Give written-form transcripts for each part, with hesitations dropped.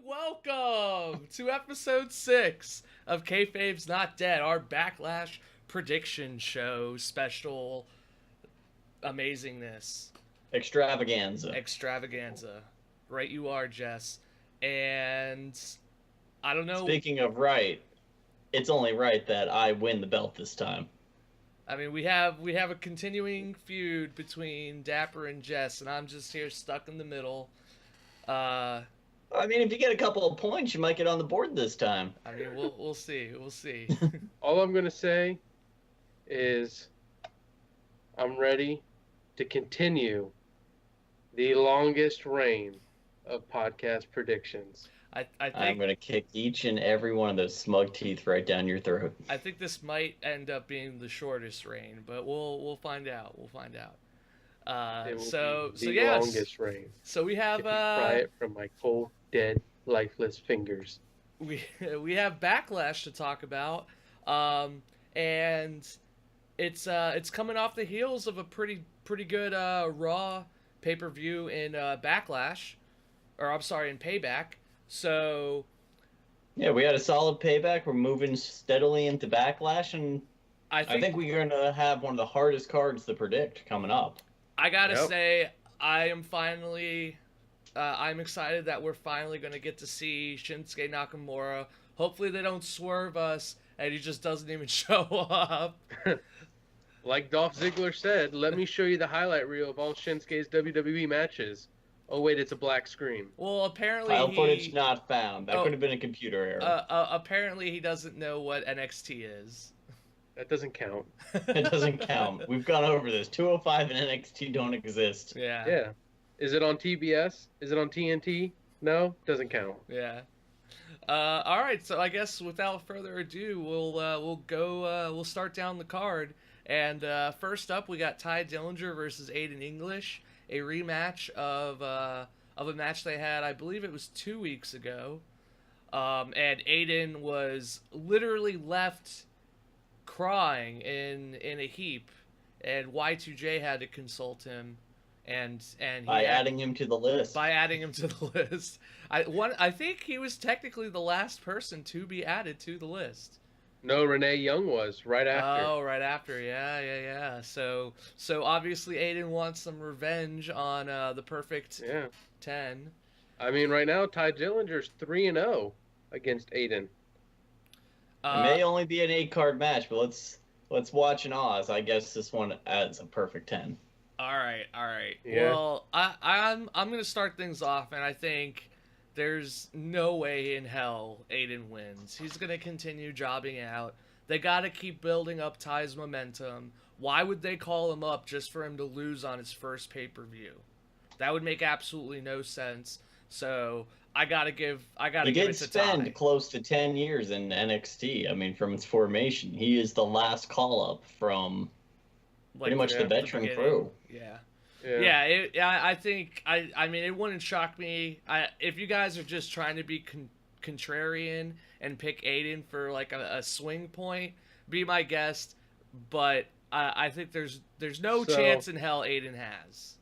Welcome to episode 6 of Kayfabe's Not Dead, our Backlash prediction show special amazingness. Extravaganza. Right you are, Jess. And I don't know. Speaking of right, it's only right that I win the belt this time. I mean, we have a continuing feud between Dapper and Jess, and I'm just here stuck in the middle. I mean, if you get a couple of points, you might get on the board this time. I mean, we'll see. We'll see. All I'm going to say is I'm ready to continue the longest reign of podcast predictions. I think I'm going to kick each and every one of those smug teeth right down your throat. I think this might end up being the shortest reign, but we'll find out. We'll find out. Longest reign. So we have pry it from my cold, dead, lifeless fingers. We have Backlash to talk about, and it's coming off the heels of a pretty good Raw pay-per-view in Backlash, or I'm sorry, in Payback. So yeah, we had a solid Payback. We're moving steadily into Backlash, and I think we're going to have one of the hardest cards to predict coming up. I gotta say, I am finally, I'm excited that we're finally going to get to see Shinsuke Nakamura. Hopefully they don't swerve us and he just doesn't even show up. Like Dolph Ziggler said, let me show you the highlight reel of all Shinsuke's WWE matches. Oh wait, it's a black screen. Well, apparently file footage not found. That could have been a computer error. Apparently he doesn't know what NXT is. That doesn't count. It doesn't count. We've gone over this. 205 and NXT don't exist. Yeah. Yeah. Is it on TBS? Is it on TNT? No, doesn't count. Yeah. All right. So I guess without further ado, we'll start down the card. And first up, we got Ty Dillinger versus Aiden English, a rematch of a match they had, I believe it was 2 weeks ago. And Aiden was literally left crying in a heap, and Y2J had to console him, and adding him to the list. By adding him to the list, I think he was technically the last person to be added to the list. No, Renee Young was right after. Oh, right after, yeah. So obviously Aiden wants some revenge on the Perfect 10. I mean, right now Ty Dillinger's 3-0 against Aiden. It may only be an 8-card match, but let's watch an Oz. I guess this one adds a perfect 10. All right. Yeah. Well, I'm gonna start things off, and I think there's no way in hell Aiden wins. He's gonna continue jobbing out. They gotta keep building up Ty's momentum. Why would they call him up just for him to lose on his first pay-per-view? That would make absolutely no sense. So I gotta give it to Ty. He did spend close to 10 years in NXT. I mean, from its formation, he is the last call-up from pretty much the veteran crew. Yeah. I think I mean, it wouldn't shock me if you guys are just trying to be contrarian and pick Aiden for like a swing point. Be my guest, but I think there's no chance in hell Aiden has.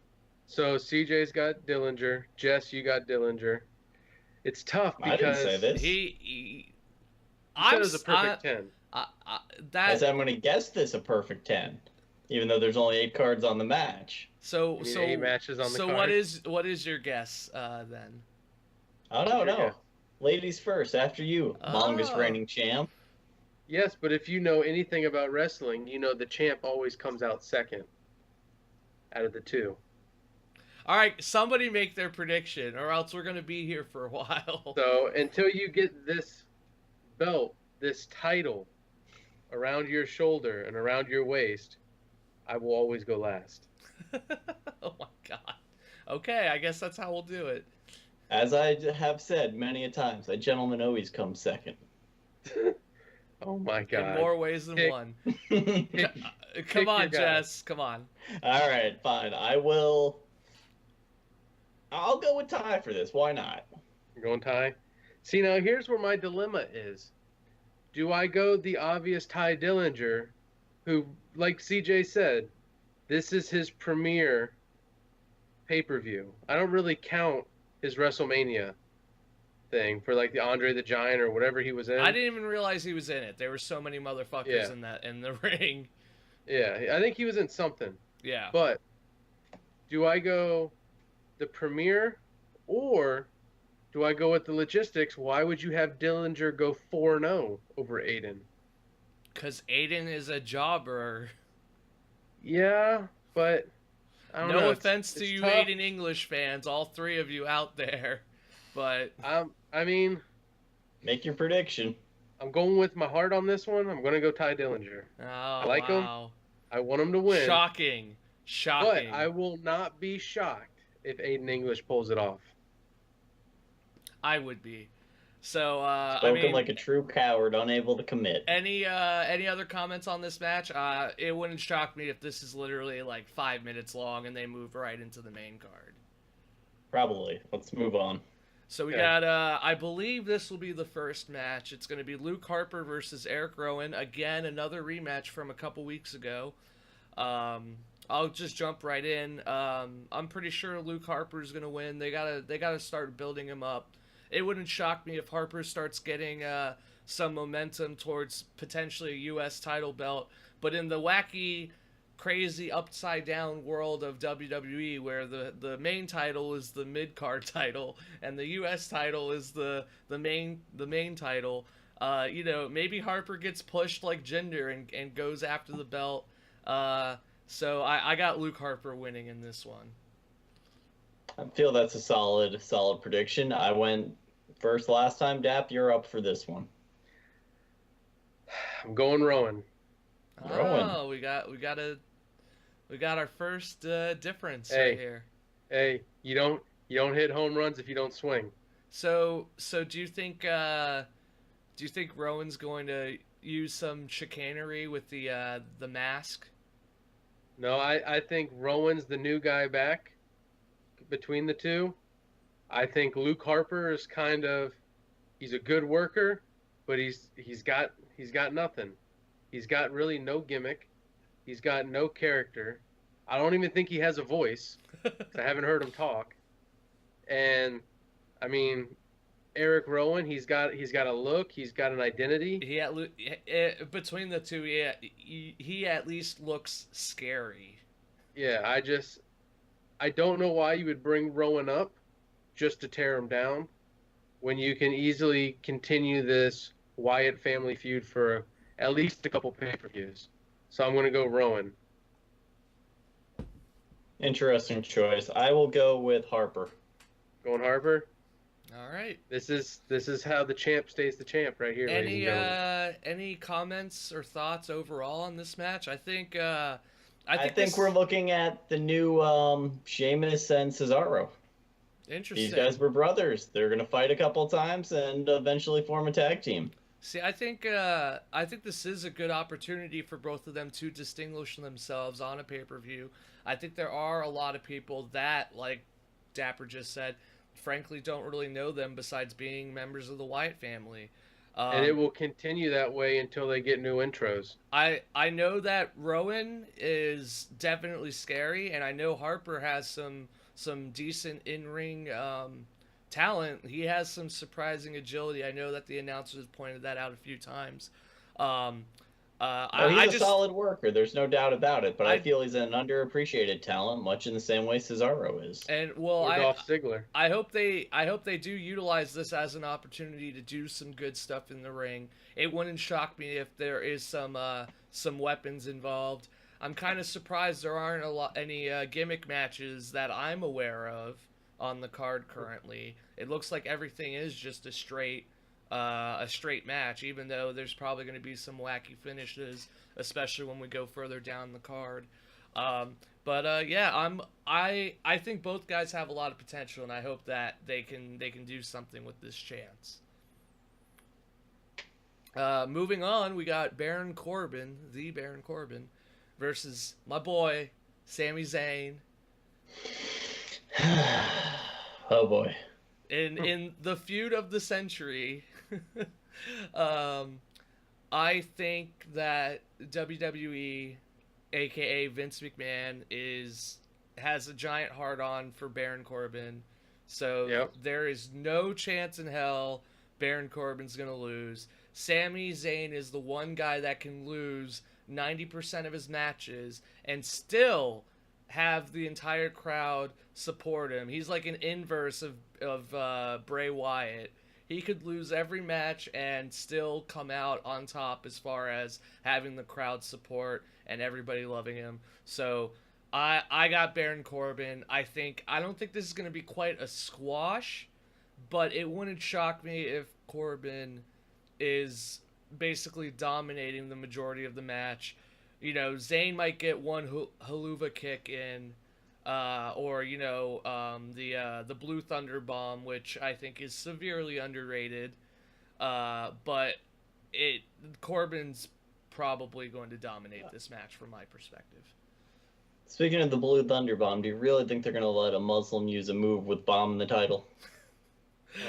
So CJ's got Dillinger. Jess, you got Dillinger. It's tough because I didn't say this. He said it was a perfect 10. As I'm going to guess this a perfect 10, even though there's only 8 cards on the match. So 8 matches on the card. So what is your guess then? I don't know. Ladies first, after you, longest reigning champ. Yes, but if you know anything about wrestling, you know the champ always comes out second out of the two. All right, somebody make their prediction, or else we're going to be here for a while. So until you get this belt, this title, around your shoulder and around your waist, I will always go last. Oh my God. Okay, I guess that's how we'll do it. As I have said many a times, a gentleman always comes second. Oh my God. In more ways than one. Come on, Jess. Come on. All right, fine. I'll go with Ty for this. Why not? You're going Ty? See, now here's where my dilemma is. Do I go the obvious Ty Dillinger, who, like CJ said, this is his premiere pay-per-view. I don't really count his WrestleMania thing for like the Andre the Giant or whatever he was in. I didn't even realize he was in it. There were so many motherfuckers in the ring. Yeah, I think he was in something. Yeah. But do I go the Premier or do I go with the logistics? Why would you have Dillinger go 4-0 over Aiden? Because Aiden is a jobber. Yeah, but I don't know. No offense to you tough. Aiden English fans, all three of you out there. But I mean, make your prediction. I'm going with my heart on this one. I'm going to go Ty Dillinger. Oh, I like him. wow. I want him to win. Shocking. But I will not be shocked if Aiden English pulls it off. I would be. So, Spoken like a true coward, unable to commit. Any other comments on this match? It wouldn't shock me if this is literally like 5 minutes long and they move right into the main card. Probably. Let's move on. So we got, I believe this will be the first match. It's going to be Luke Harper versus Eric Rowan. Again, another rematch from a couple weeks ago. I'll just jump right in. I'm pretty sure Luke Harper is going to win. They gotta start building him up. It wouldn't shock me if Harper starts getting some momentum towards potentially a U.S. title belt. But in the wacky, crazy, upside-down world of WWE, where the main title is the mid-card title and the U.S. title is the main title, maybe Harper gets pushed like Jinder and goes after the belt. So I got Luke Harper winning in this one. I feel that's a solid prediction. I went first last time. Dap, you're up for this one. I'm going Rowan. Oh, we got our first difference right here. Hey, you don't hit home runs if you don't swing. So do you think Rowan's going to use some chicanery with the mask? No, I think Rowan's the new guy back. Between the two, I think Luke Harper is he's a good worker, but he's got nothing. He's got really no gimmick. He's got no character. I don't even think he has a voice. 'Cause I haven't heard him talk. And I mean, Eric Rowan, he's got a look. He's got an identity. Between the two, he at least looks scary. Yeah, I don't know why you would bring Rowan up just to tear him down when you can easily continue this Wyatt family feud for at least a couple pay-per-views. So I'm going to go Rowan. Interesting choice. I will go with Harper. Going Harper? All right. This is how the champ stays the champ right here. Any comments or thoughts overall on this match? I think we're looking at the new Sheamus and Cesaro. Interesting. These guys were brothers. They're gonna fight a couple times and eventually form a tag team. See, I think this is a good opportunity for both of them to distinguish themselves on a pay-per-view. I think there are a lot of people that, like Dapper just said, frankly don't really know them besides being members of the Wyatt family. And it will continue that way until they get new intros. I know that Rowan is definitely scary, and I know Harper has some decent in-ring talent. He has some surprising agility. I know that the announcers pointed that out a few times. He's a solid worker. There's no doubt about it. But I feel he's an underappreciated talent, much in the same way Cesaro is. And Dolph Ziggler. I hope they do utilize this as an opportunity to do some good stuff in the ring. It wouldn't shock me if there is some weapons involved. I'm kind of surprised there aren't any gimmick matches that I'm aware of on the card currently. It looks like everything is just a straight match, even though there's probably going to be some wacky finishes, especially when we go further down the card. I think both guys have a lot of potential, and I hope that they can do something with this chance. Moving on, we got Baron Corbin, the Baron Corbin, versus my boy Sami Zayn. Oh boy. In the feud of the century, I think that WWE, aka Vince McMahon, has a giant hard-on for Baron Corbin So Yep. there is no chance in hell Baron Corbin's going to lose. Sami Zayn is the one guy that can lose 90% of his matches and still have the entire crowd support him. He's like an inverse of Bray Wyatt. He could lose every match and still come out on top as far as having the crowd support and everybody loving him. So I got Baron Corbin. I don't think this is going to be quite a squash, but it wouldn't shock me if Corbin is basically dominating the majority of the match. You know, Zayn might get one haluva kick in, or the Blue Thunder Bomb, which I think is severely underrated. But Corbin's probably going to dominate this match from my perspective. Speaking of the Blue Thunder Bomb, do you really think they're going to let a Muslim use a move with bomb in the title?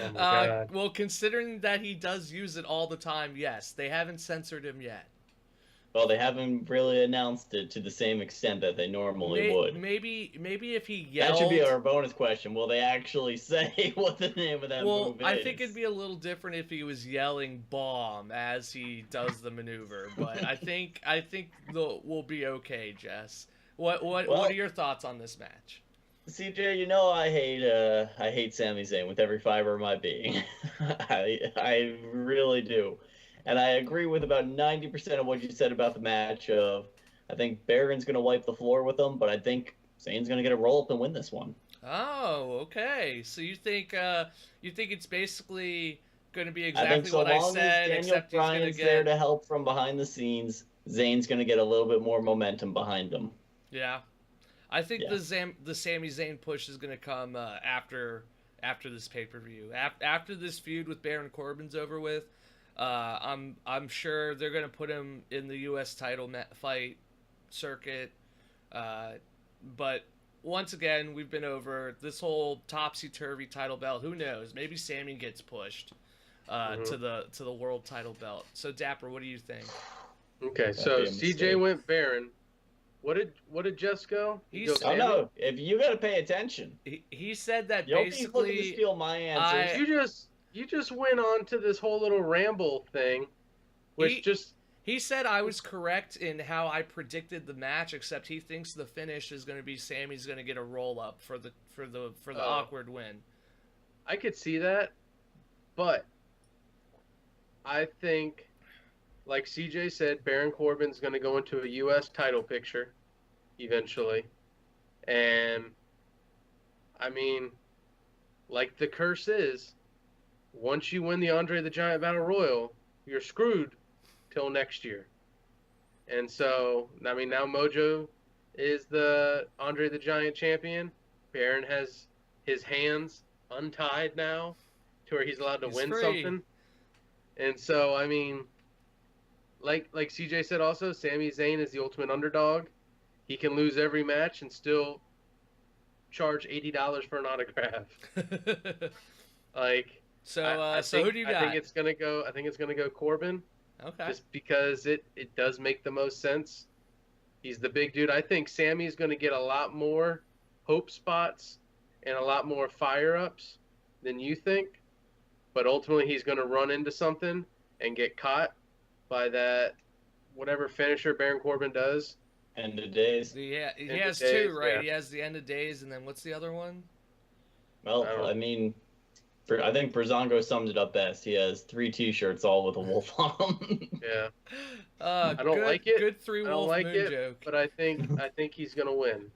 Oh my God. Well, considering that he does use it all the time, yes. They haven't censored him yet. Well, they haven't really announced it to the same extent that they normally would. Maybe if he yelled... That should be our bonus question. Will they actually say what the name of that move is? Well, I think it'd be a little different if he was yelling bomb as he does the maneuver, but I think we'll be okay, Jess. What are your thoughts on this match? CJ, you know I hate Sami Zayn with every fiber of my being. I really do. And I agree with about 90% of what you said about the match. I think Baron's going to wipe the floor with him, but I think Zayn's going to get a roll up and win this one. Oh, okay. So you think it's basically going to be exactly what I said, except he's going to get there to help from behind the scenes. Zayn's going to get a little bit more momentum behind him. Yeah, I think the Sami Zayn push is going to come after this pay-per-view. After this feud with Baron Corbin's over with. I'm sure they're gonna put him in the U.S. title fight circuit, but once again, we've been over this whole topsy-turvy title belt. Who knows? Maybe Sami gets pushed to the world title belt. So Dapper, what do you think? Okay, so CJ went Baron. What did Jess go? No. If you gotta pay attention, he said that you'll basically. be looking to steal my answers. You just went on to this whole little ramble thing, which he said I was correct in how I predicted the match, except he thinks the finish is going to be Sami's going to get a roll up for the awkward win. I could see that, but I think, like CJ said, Baron Corbin's going to go into a U.S. title picture eventually, and I mean, like the curse is. Once you win the Andre the Giant Battle Royal, you're screwed till next year. And so, I mean, now Mojo is the Andre the Giant champion. Baron has his hands untied now to where he's allowed to win something. And so, I mean, like CJ said also, Sami Zayn is the ultimate underdog. He can lose every match and still charge $80 for an autograph. So who do you got? I think it's gonna go Corbin. Okay. Just because it does make the most sense. He's the big dude. I think Sammy's gonna get a lot more hope spots and a lot more fire ups than you think. But ultimately he's gonna run into something and get caught by that whatever finisher Baron Corbin does. End of days. Yeah, he has two, right? Yeah. He has the end of days, and then what's the other one? Well, I mean, I think Breezango summed it up best. He has 3 T-shirts, all with a wolf on them. Yeah. I don't like it. Good 3 wolf moon joke. But I think he's gonna win.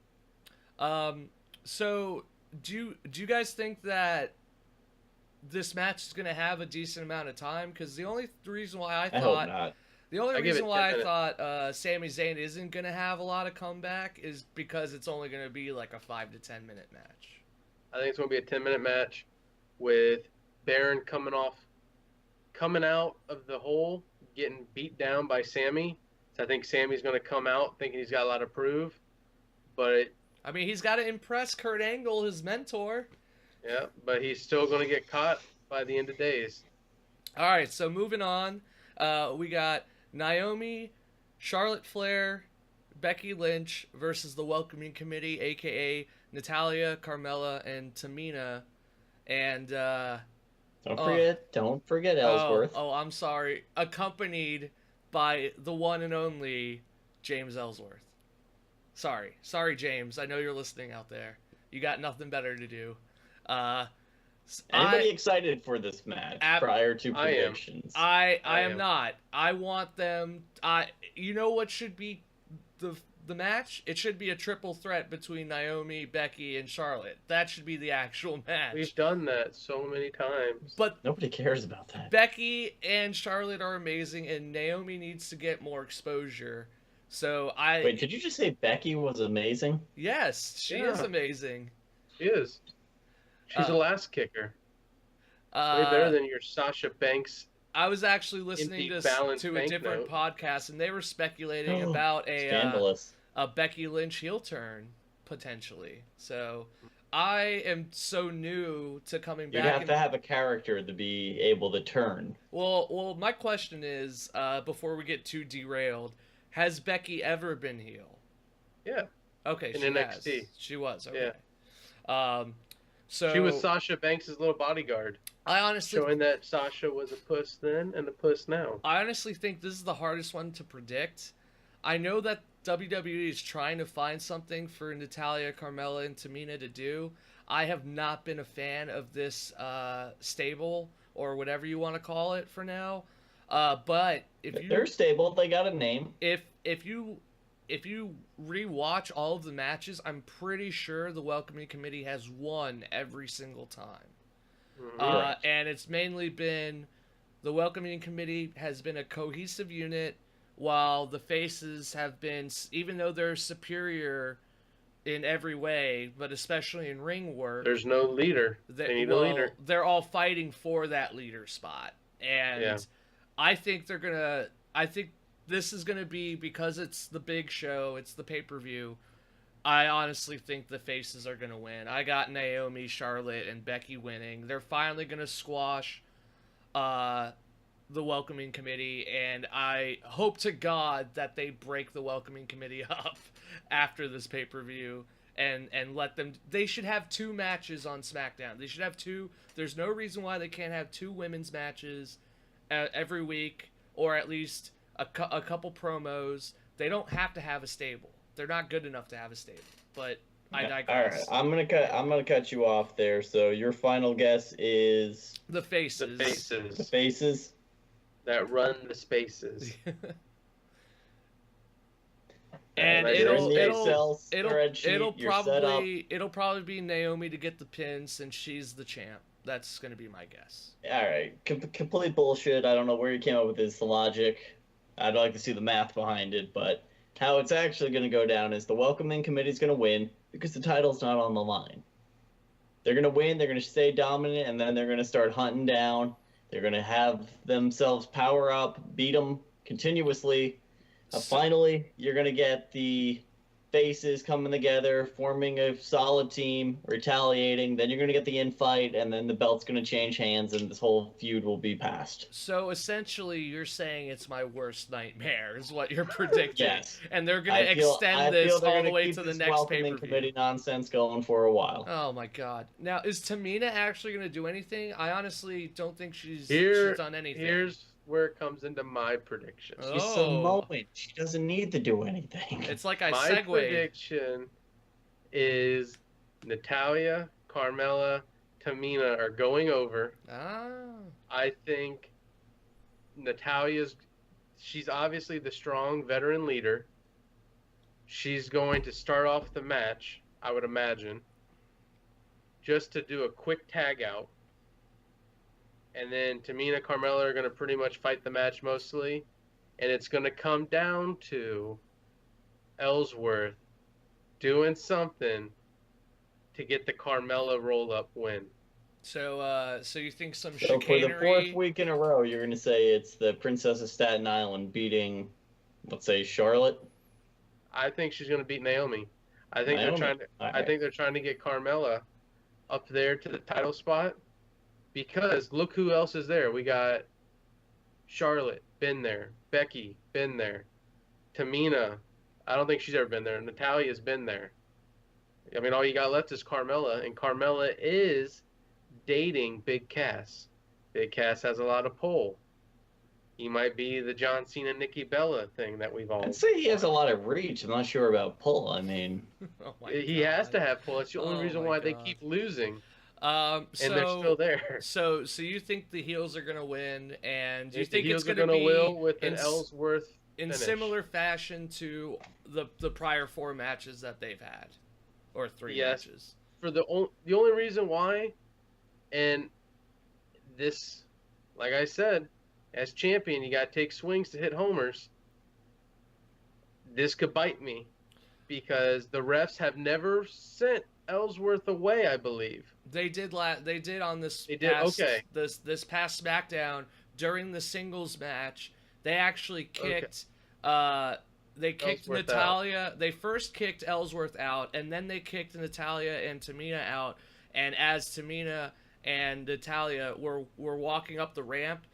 So do you guys think that this match is gonna have a decent amount of time? Because the only reason why I hope not. The only reason why I thought Sami Zayn isn't gonna have a lot of comeback is because it's only gonna be like a 5 to 10 minute match. I think it's gonna be a 10-minute match. With Baron coming out of the hole, getting beat down by Sami. So I think Sami's going to come out thinking he's got a lot to prove. But I mean, he's got to impress Kurt Angle, his mentor. Yeah, but he's still going to get caught by the end of days. All right, so moving on. We got Naomi, Charlotte Flair, Becky Lynch versus the Welcoming Committee, a.k.a. Natalya, Carmella, and Tamina. and Don't forget Ellsworth. I'm sorry, accompanied by the one and only James Ellsworth. Sorry, James. I know you're listening out there. You got nothing better to do. Anybody excited for this match prior to predictions? I am not. I want them. You know what should be the match? It should be a triple threat between Naomi, Becky, and Charlotte. That should be the actual match. We've done that so many times. But nobody cares about that. Becky and Charlotte are amazing, and Naomi needs to get more exposure. So Wait, did you just say Becky was amazing? Yes, she is amazing. She is. She's a last kicker. Way better than your Sasha Banks. I was actually listening to a different podcast, and they were speculating about a Becky Lynch heel turn potentially. So I am so new to coming back. You have to have a character to be able to turn. Well, my question is, before we get too derailed, has Becky ever been heel? Yeah. Okay, in she NXT. has. She was. Okay. Yeah. So she was Sasha Banks' little bodyguard. I honestly showing that Sasha was a puss then and a puss now. I honestly think this is the hardest one to predict. I know that WWE is trying to find something for Natalya, Carmella, and Tamina to do. I have not been a fan of this stable or whatever you want to call it for now. But they're stable, they got a name. If you rewatch all of the matches, I'm pretty sure the Welcoming Committee has won every single time. And it's mainly been the Welcoming Committee has been a cohesive unit, while the faces have been, even though they're superior in every way, but especially in ring work, there's no leader. They need a leader. They're all fighting for that leader spot, and I think this is going to be, because it's the big show, it's the pay-per-view, I honestly think the faces are going to win. I got Naomi, Charlotte, and Becky winning. They're finally going to squash the Welcoming Committee, and I hope to God that they break the Welcoming Committee up after this pay-per-view and let them... They should have 2 matches on SmackDown. They should have 2... There's no reason why they can't have 2 women's matches every week, or at least a couple promos. They don't have to have a stable. They're not good enough to have a stable. But I digress. All right, I'm gonna cut you off there. So your final guess is the faces. The faces that run the spaces. And it'll probably be Naomi to get the pin since she's the champ. That's gonna be my guess. All right, complete bullshit. I don't know where you came up with this logic. I'd like to see the math behind it, but how it's actually going to go down is the Welcoming Committee is going to win because the title's not on the line. They're going to win, they're going to stay dominant, and then they're going to start hunting down. They're going to have themselves power up, beat them continuously. Finally, you're going to get the faces coming together, forming a solid team, retaliating. Then you're going to get the infight, and then the belt's going to change hands, and this whole feud will be passed. So essentially, you're saying it's my worst nightmare, is what you're predicting. Yes. And they're going to extend this all the way to the next pay-per-view. Committee nonsense going for a while. Oh my God! Now, is Tamina actually going to do anything? I honestly don't think she's done anything. Here's where it comes into my prediction. She's Samoan. She doesn't need to do anything. It's like my segued. My prediction is Natalya, Carmella, Tamina are going over. I think she's obviously the strong veteran leader. She's going to start off the match, I would imagine, just to do a quick tag out. And then Tamina, Carmella are going to pretty much fight the match mostly. And it's going to come down to Ellsworth doing something to get the Carmella roll-up win. So you think some chicanery... So for the 4th week in a row, you're going to say it's the Princess of Staten Island beating, let's say, Charlotte? I think she's going to beat Naomi. I think they're trying to get Carmella up there to the title spot. Because look who else is there. We got Charlotte, been there. Becky, been there. Tamina, I don't think she's ever been there. Natalya's been there. I mean, all you got left is Carmella, and Carmella is dating Big Cass. Big Cass has a lot of pull. He might be the John Cena Nikki Bella thing that we've all. I'd say he has a lot of reach. I'm not sure about pull. I mean, Oh my He God. has to have pull. It's the only Oh reason my why they God. keep losing, So and they're still there. So you think the heels are gonna win, and you The think it's heels are gonna be will with an in, Ellsworth in finish. similar fashion to the prior 4 matches that they've had, or 3 Yes. matches? For the only reason why, and this, like I said, as champion, you got to take swings to hit homers. This could bite me because the refs have never sent Ellsworth away, I believe. They did on this. They did? Past, Okay. This past SmackDown during the singles match, they actually kicked. They kicked Ellsworth Natalya. They first kicked Ellsworth out, and then they kicked Natalya and Tamina out. And as Tamina and Natalya were walking up the ramp,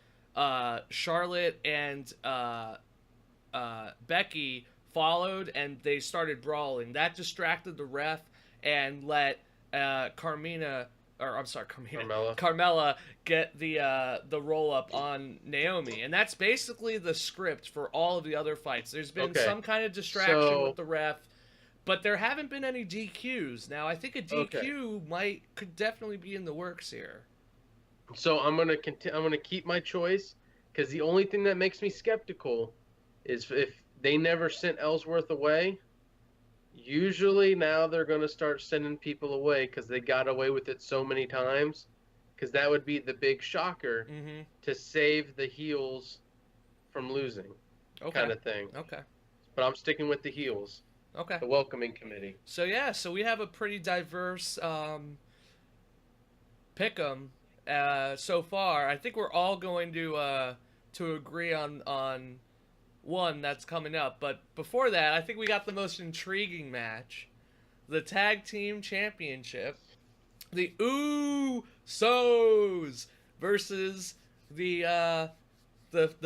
Charlotte and Becky followed, and they started brawling. That distracted the ref and let Carmella get the roll up on Naomi, and that's basically the script for all of the other fights. There's been some kind of distraction with the ref, but there haven't been any DQs. Now I think a DQ could definitely be in the works here. So I'm gonna keep my choice because the only thing that makes me skeptical is if they never sent Ellsworth away. Usually now they're going to start sending people away because they got away with it so many times. Because that would be the big shocker to save the heels from losing, kind of thing. Okay. But I'm sticking with the heels. Okay. The welcoming committee. So we have a pretty diverse pick'em so far. I think we're all going to agree on one that's coming up, but before that, I think we got the most intriguing match, the tag team championship, the Usos versus the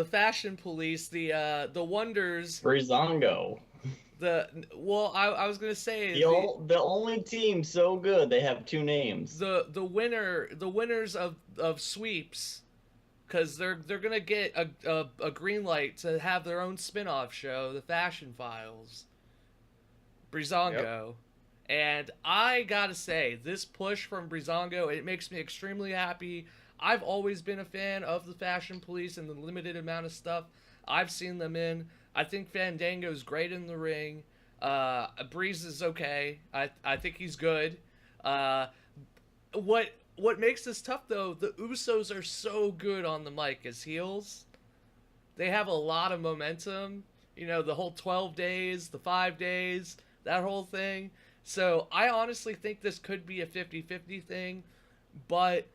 fashion police, the Wonders, Breezango. I was gonna say the only team so good they have 2 names. The winners of sweeps. Because they're gonna get a green light to have their own spin-off show, the Fashion Files, Breezango, and I gotta say, this push from Breezango, it makes me extremely happy. I've always been a fan of the Fashion Police and the limited amount of stuff I've seen them in. I think Fandango's great in the ring. Breeze is okay. I think he's good. What makes this tough, though, the Usos are so good on the mic as heels. They have a lot of momentum. You know, the whole 12 days, the 5 days, that whole thing. So I honestly think this could be a 50-50 thing. But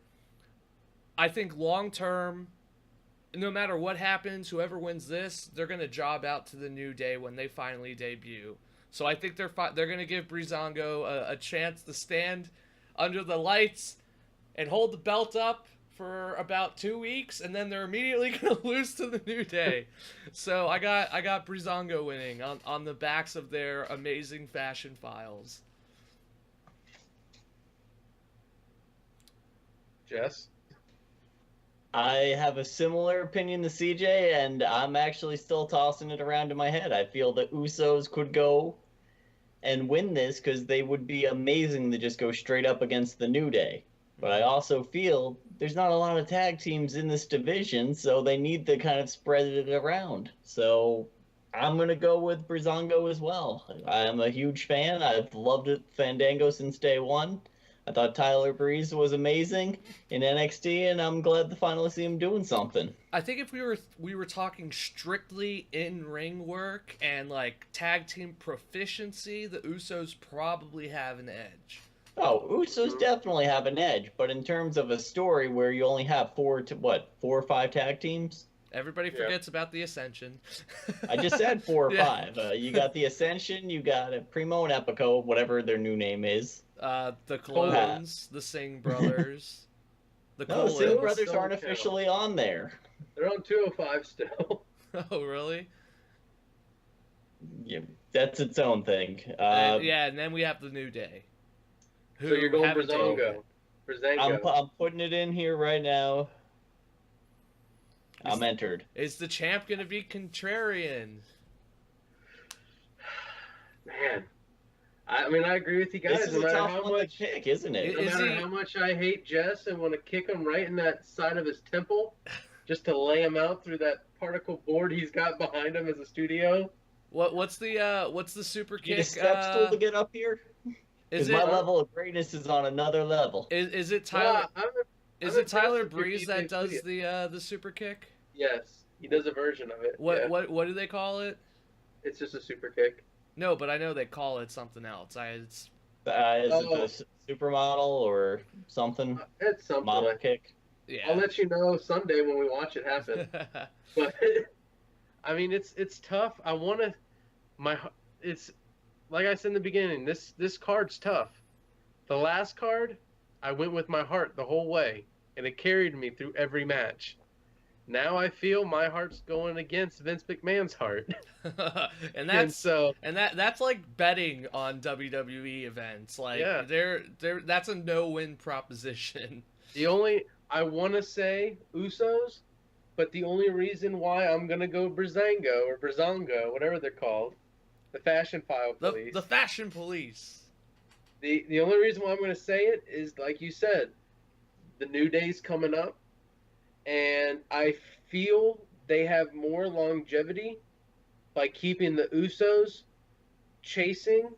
I think long-term, no matter what happens, whoever wins this, they're going to job out to the New Day when they finally debut. So I think they're going to give Breezango a chance to stand under the lights and hold the belt up for about 2 weeks, and then they're immediately going to lose to the New Day. So I got Breezango winning on the backs of their amazing Fashion Files. Jess? I have a similar opinion to CJ, and I'm actually still tossing it around in my head. I feel the Usos could go and win this because they would be amazing to just go straight up against the New Day. But I also feel there's not a lot of tag teams in this division, so they need to kind of spread it around. So I'm going to go with Breezango as well. I'm a huge fan. I've loved it, Fandango, since day one. I thought Tyler Breeze was amazing in NXT, and I'm glad to finally see him doing something. I think if we were talking strictly in-ring work and like tag team proficiency, the Usos probably have an edge. Oh, Usos definitely have an edge, but in terms of a story where you only have 4 or 5 tag teams? Everybody forgets about the Ascension. I just said 4 or 5. You got the Ascension, you got Primo and Epico, whatever their new name is. The Clones, the Singh brothers. The Singh brothers aren't officially on there. They're on 205 still. Oh, really? Yeah, that's its own thing. And then we have the New Day. So you're going Breezango? Breezango. I'm putting it in here right now. I'm entered. Is the champ gonna be contrarian? Man, I mean, I agree with you guys. This is No a matter tough how one much, to pick, isn't it? no Is matter he- how much I hate Jess and want to kick him right in that side of his temple, just to lay him out through that particle board he's got behind him as a studio. What's the super Need a kick? step stool to get up here? Is Because my it level of greatness is on another level. is it Tyler? Well, Is I'm it Tyler impressed with your Breeze that does video. the super kick? Yes, he does a version of it. What yeah. what do they call it? It's just a super kick. No, but I know they call it something else. Is it the supermodel or something? It's something. Model kick? Yeah. I'll let you know Sunday when we watch it happen. But I mean, it's tough. It's like I said in the beginning. This card's tough. The last card, I went with my heart the whole way, and it carried me through every match. Now I feel my heart's going against Vince McMahon's heart, and and so that's like betting on WWE events. Like Yeah. that's a no-win proposition. I want to say Usos, but the only reason why I'm gonna go Breezango or Breezango, whatever they're called, the Fashion File Police. The fashion police. The only reason why I'm going to say it is, like you said, the New Day's coming up, and I feel they have more longevity by keeping the Usos chasing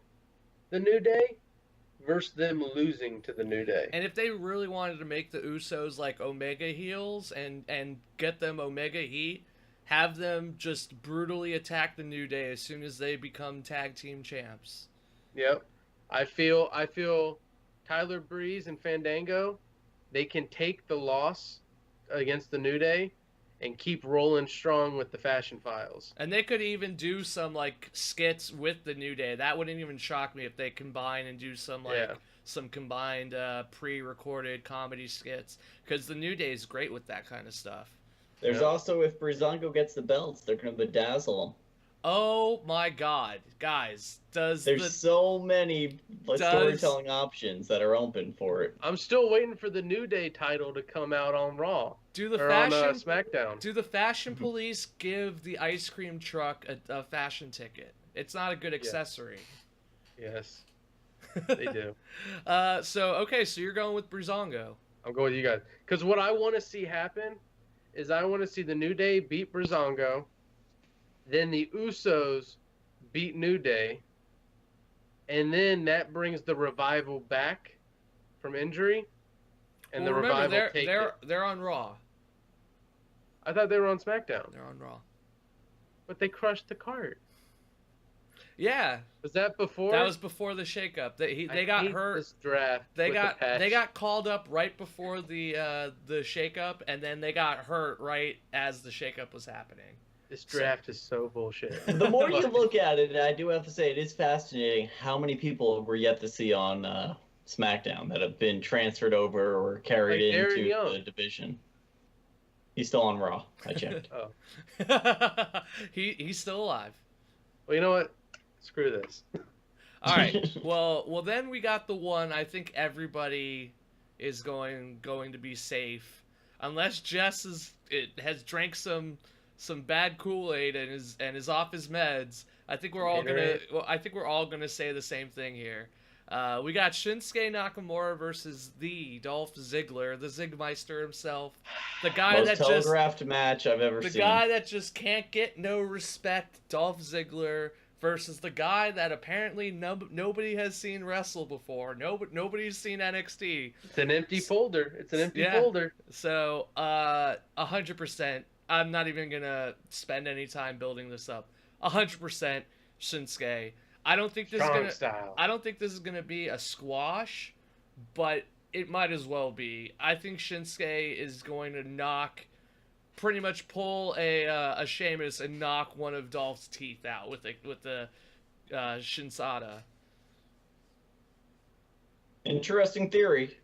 the New Day versus them losing to the New Day. And if they really wanted to make the Usos like Omega heels and get them Omega heat, have them just brutally attack the New Day as soon as they become tag team champs. Yep. I feel Tyler Breeze and Fandango, they can take the loss against the New Day and keep rolling strong with the Fashion Files. And they could even do some like skits with the New Day. That wouldn't even shock me if they combine and do some some combined pre-recorded comedy skits, because the New Day is great with that kind of stuff. There's also, if Breezango gets the belts, they're going to bedazzle them. Oh my God, guys! There's so many storytelling options that are open for it. I'm still waiting for the New Day title to come out on Raw. Do the or fashion on SmackDown? Do the fashion police give the ice cream truck a fashion ticket? It's not a good accessory. Yes, they do. So you're going with Breezango. I'm going with you guys because what I want to see happen is I want to see the New Day beat Breezango. Then the Usos beat New Day, and then that brings the Revival back from injury, and Revival take it. They're on Raw. I thought they were on SmackDown, They're on Raw. but they crushed the cart. Yeah, Was that before? that was before the shakeup. They got hurt. This draft. They with the patch. they got called up right before the shakeup, and then they got hurt right as the shakeup was happening. This draft is so bullshit. The more you look at it, I do have to say it is fascinating how many people we're yet to see on SmackDown that have been transferred over or carried Like into Young. the division. He's still on Raw. I checked. Oh, He's still alive. well, you know what? Screw this. All right. Well, then we got the one I think everybody is going to be safe, unless Jess has drank some bad Kool-Aid and is off his meds. I think we're all gonna say the same thing here. We got Shinsuke Nakamura versus the Dolph Ziggler, the Zigmeister himself, the guy Most that telegraphed match I've ever the seen. guy that just can't get no respect, Dolph Ziggler, versus the guy that apparently nobody has seen wrestle before. Nobody's seen NXT. It's an empty folder. It's an empty folder. So, 100%. I'm not even gonna spend any time building this up. 100% Shinsuke. I don't think this is gonna be a squash, but it might as well be. I think Shinsuke is going to pretty much pull a Sheamus and knock one of Dolph's teeth out with the Shinsada. Interesting theory.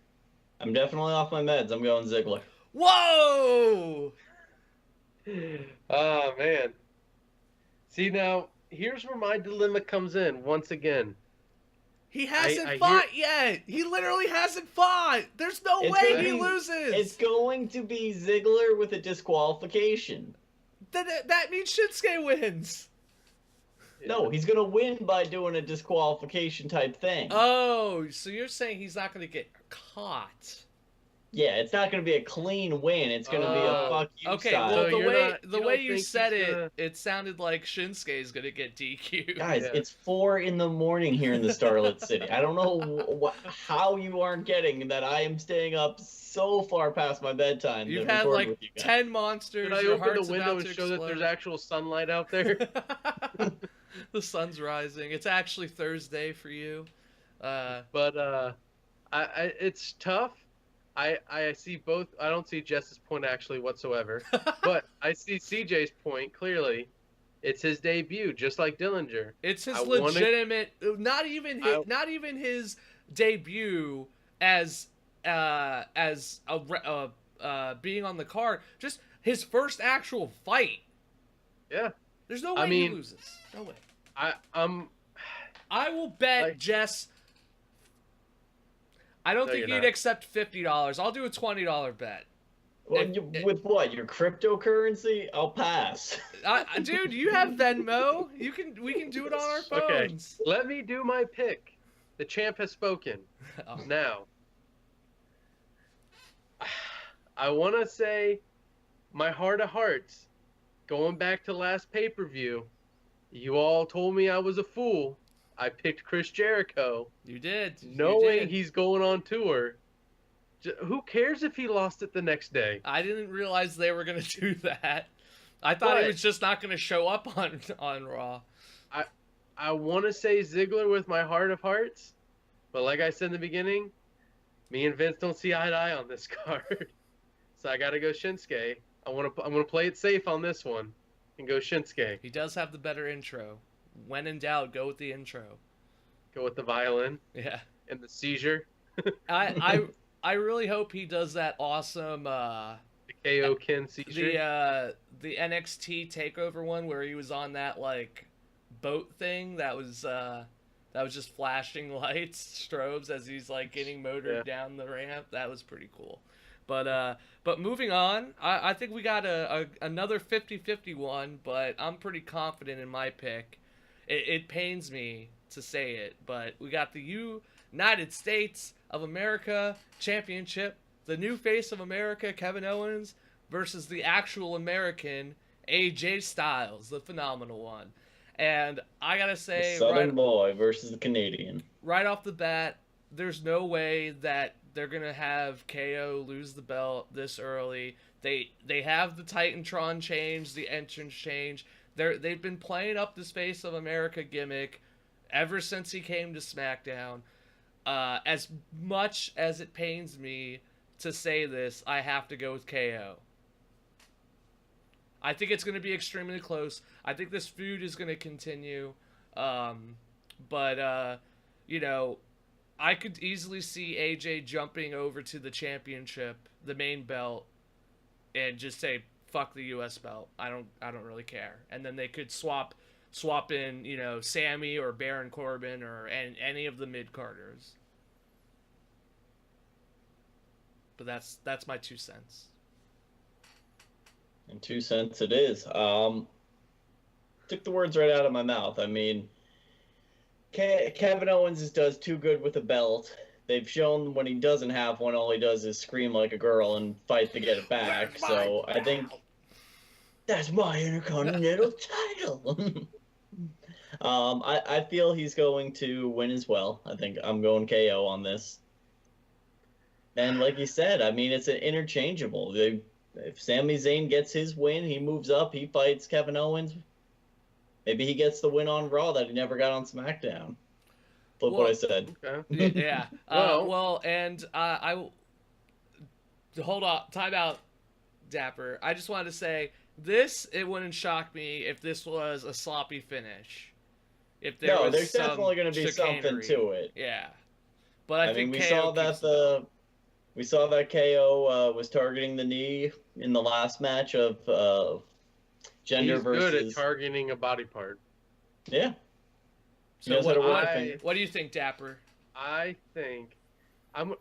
I'm definitely off my meds. I'm going Ziggler. Whoa! Oh man. See, now here's where my dilemma comes in once again. He hasn't fought yet. He literally hasn't fought. There's no way he loses. It's going to be Ziggler with a disqualification. That means Shinsuke wins. No, he's going to win by doing a disqualification type thing. Oh, so you're saying he's not going to get caught. Yeah, it's not going to be a clean win. It's going to be a fuck you style. Well, So the way you said it, it sounded like Shinsuke is going to get DQ'd. Guys, it's 4 in the morning here in the Starlit City. I don't know how you aren't getting that I am staying up so far past my bedtime. You've had like 10 monsters. Did I open the window and show that there's actual sunlight out there? The sun's rising. It's actually Thursday for you. It's tough. I see both. I don't see Jess's point actually whatsoever, but I see CJ's point clearly. It's his debut, just like Dillinger. It's his legitimate, not even his debut as being on the card. Just his first actual fight. Yeah. There's no way he loses. No way. I will bet Jess. I don't think you'd accept $50. I'll do a $20 bet. Well, with what? Your cryptocurrency? I'll pass. Dude, you have Venmo. We can do it on our phones. Okay. Let me do my pick. The champ has spoken. Now, I want to say, my heart of hearts, going back to last pay-per-view, you all told me I was a fool. I picked Chris Jericho. You did. Knowing he's going on tour. Who cares if he lost it the next day? I didn't realize they were going to do that. I thought he was just not going to show up on Raw. I want to say Ziggler with my heart of hearts. But like I said in the beginning, me and Vince don't see eye to eye on this card. So I got to go Shinsuke. I'm gonna play it safe on this one and go Shinsuke. He does have the better intro. When in doubt, go with the intro. Go with the violin. Yeah. And the seizure. I really hope he does that awesome the KO Ken seizure. The NXT takeover one where he was on that like boat thing that was just flashing lights, strobes as he's like getting motored down the ramp. That was pretty cool. But moving on, I think we got another 50-50 one, but I'm pretty confident in my pick. It pains me to say it, but we got the United States of America Championship, the new face of America, Kevin Owens, versus the actual American, AJ Styles, the phenomenal one. And I gotta say, the Southern boy versus the Canadian. Right off the bat, there's no way that they're gonna have KO lose the belt this early. They have the Titantron change, the entrance change. They've been playing up this face of America gimmick ever since he came to SmackDown. As much as it pains me to say this, I have to go with KO. I think it's going to be extremely close. I think this feud is going to continue. But I could easily see AJ jumping over to the championship, the main belt, and just say, fuck the US belt. I don't really care. And then they could swap in, Sammy or Baron Corbin or any of the mid-carders. But that's my 2 cents. And 2 cents it is. Took the words right out of my mouth. I mean, Kevin Owens does too good with a belt. They've shown when he doesn't have one, all he does is scream like a girl and fight to get it back. So I think that's my Intercontinental title. I feel he's going to win as well. I think I'm going KO on this. And like you said, I mean, it's an interchangeable. If Sami Zayn gets his win, he moves up, he fights Kevin Owens. Maybe he gets the win on Raw that he never got on SmackDown. Flip what I said. Okay. Yeah. I hold on. Time out, Dapper. I just wanted to say it wouldn't shock me if this was a sloppy finish. If there's definitely going to be something to it. Yeah. But I think we saw that we saw that KO was targeting the knee in the last match of Jinder versus. He's good at targeting a body part. Yeah. So knows how to work the I- finger. what do you think, Dapper? I think I'm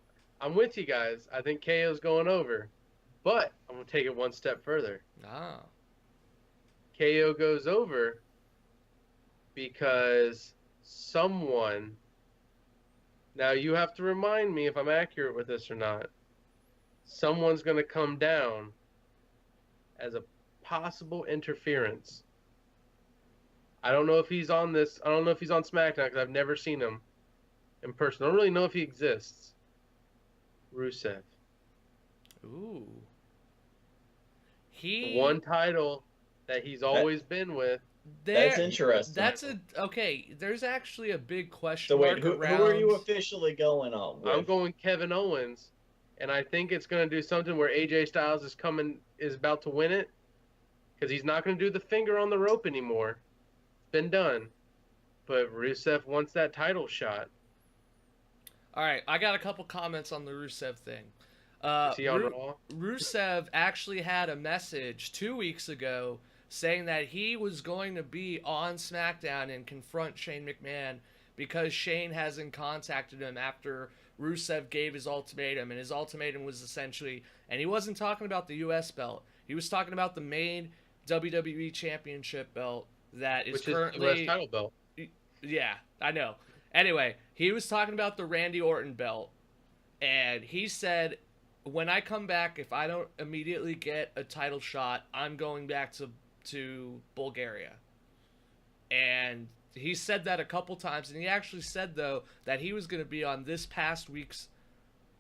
with you guys. I think KO's going over, but I'm gonna take it one step further. Ah. KO goes over because someone. Now you have to remind me if I'm accurate with this or not. Someone's gonna come down as a possible interference. I don't know if he's on this. I don't know if he's on SmackDown because I've never seen him in person. I don't really know if he exists. Rusev. Ooh. The one title that he's always been with. That's interesting. That's okay. There's actually a big question So wait, mark who around. are you officially going on with? I'm going Kevin Owens, and I think it's going to do something where AJ Styles is about to win it, because he's not going to do the finger on the rope anymore. It's been done, but Rusev wants that title shot. All right, I got a couple comments on the Rusev thing. Is he on Raw? Rusev actually had a message 2 weeks ago saying that he was going to be on SmackDown and confront Shane McMahon because Shane hasn't contacted him after Rusev gave his ultimatum. And his ultimatum was essentially, and he wasn't talking about the U.S. belt. He was talking about the main WWE Championship belt that is currently... Which is the U.S. title belt. Yeah, I know. Anyway, he was talking about the Randy Orton belt. And he said, when I come back, if I don't immediately get a title shot, I'm going back to Bulgaria. And he said that a couple times, and he actually said, though, that he was going to be on this past week's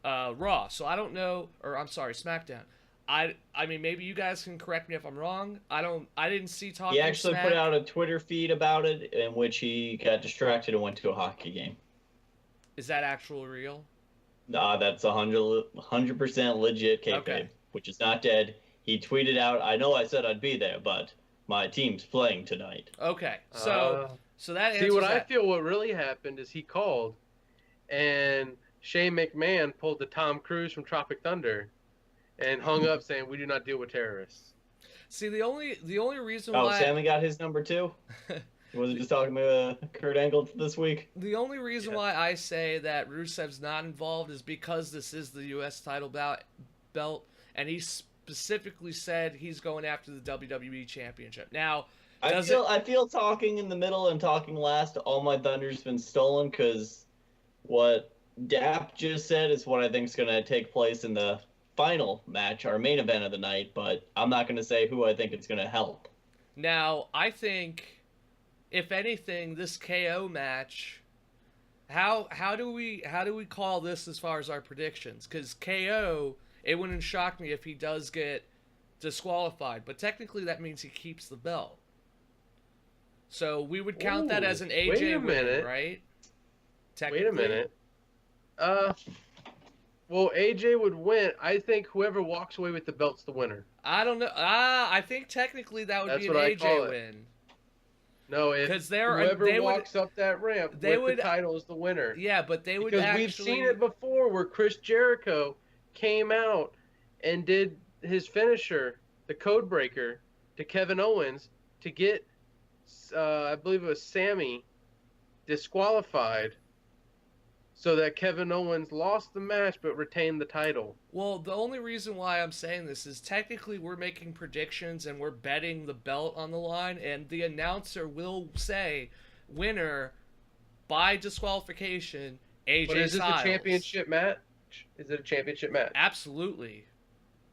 Raw. So I don't know, or I'm sorry, SmackDown. I mean, maybe you guys can correct me if I'm wrong. I didn't see Talking He actually Smack. put out a Twitter feed about it in which he got distracted and went to a hockey game. Is that actual real? Nah, that's 100% legit kayfabe, Okay. which is not dead. He tweeted out, "I know I said I'd be there, but my team's playing tonight." Okay, so that answers See, what that. I feel what really happened is he called, and Shane McMahon pulled the Tom Cruise from Tropic Thunder and hung up saying, "We do not deal with terrorists." See, the only reason Oh, why Sammy got his number too? Was he just talking to Kurt Angle this week? the only reason Yeah. why I say that Rusev's not involved is because this is the U.S. title belt, and he specifically said he's going after the WWE Championship. Now, I feel talking in the middle and talking last, all my thunder's been stolen, because what Dap just said is what I think is going to take place in the final match, our main event of the night, but I'm not going to say who I think it's going to help. Now, I think, if anything, this KO match, how do we call this as far as our predictions? Because KO, it wouldn't shock me if he does get disqualified, but technically that means he keeps the belt. So we would count that as an AJ wait a win, minute. right? Wait a minute. Well, AJ would win. I think whoever walks away with the belt's the winner. I don't know. I think technically that would That's be an what I AJ call it. win. No, if 'Cause whoever they would- walks up that ramp they with would- the title is the winner. Yeah, but they would Because actually... we've seen it before where Chris Jericho came out and did his finisher, the code breaker, to Kevin Owens to get, I believe it was Sammy, disqualified so that Kevin Owens lost the match but retained the title. Well, the only reason why I'm saying this is technically we're making predictions and we're betting the belt on the line, and the announcer will say winner by disqualification, AJ But is this Styles. a championship match? Is it a championship match? Absolutely.